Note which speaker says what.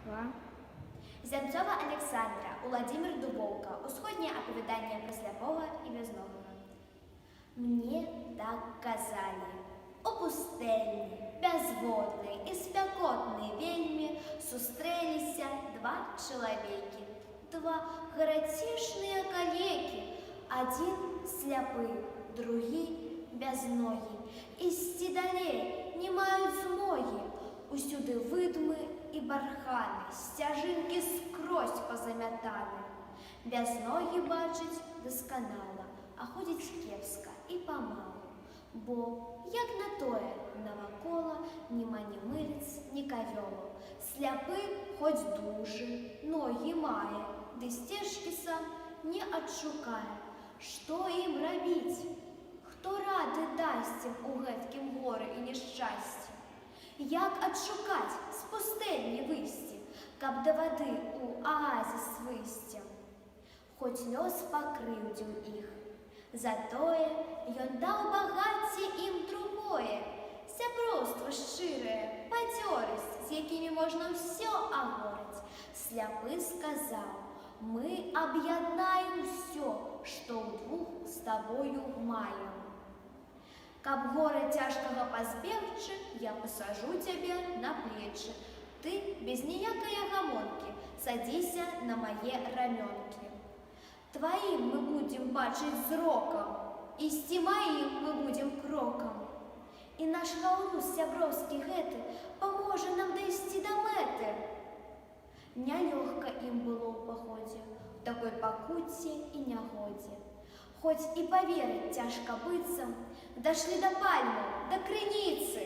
Speaker 1: Два.
Speaker 2: Зямцова Александра, Уладзімір Дубоўка. Усходняе апавяданне пра сляпога і бязногага. Мне так казалі. У пустэльні, бязводнай і спякотнай вельмі сустрэліся два чалавекі, два гарацішныя калекі, адзін сляпы, другі бязногі. Ісці далей не маюць змогі, усюды выдмы і барханы, сцяжынкі скрозь пазамятаны. Бязногі бачыць дасканала, а ходзіць кепска і памалу, бо, як на тое, навакола няма ні мыліц, ні кавёлаў. Сляпы хоць дужы, ногі мае, ды сцежкі сам не адшукае. Што ім рабіць? Хто рады дасць ім у гэткім горы і нешчасці? Як адшукаць, з пустэльні выйсці, каб да вады ў аазіс выйсці? Хоць лёс пакрыўдзіў іх, затое ён даў багацце ім другое, сяброўства шчырае, бадзёрасць, з якімі можна ўсё агораць. Сляпы сказаў: мы аб'яднаем усё, што ўдвух з табою маем. Каб гора цяжкага пазбегчы, я пасажу цябе на плечы. Ты без ніякае гамонкі садзіся на мае рамёнкі. Тваім мы будзем бачыць зрокам, ісці маім мы будзем крокам. І наш гаўрус сяброўскі гэты паможа нам дайсці да мэты. Нялёгка ім было ў паходзе, у такой пакуце і нягодзе. Хоць і паверыць цяжка быццам, дашлі да пальмы, да крыніцы.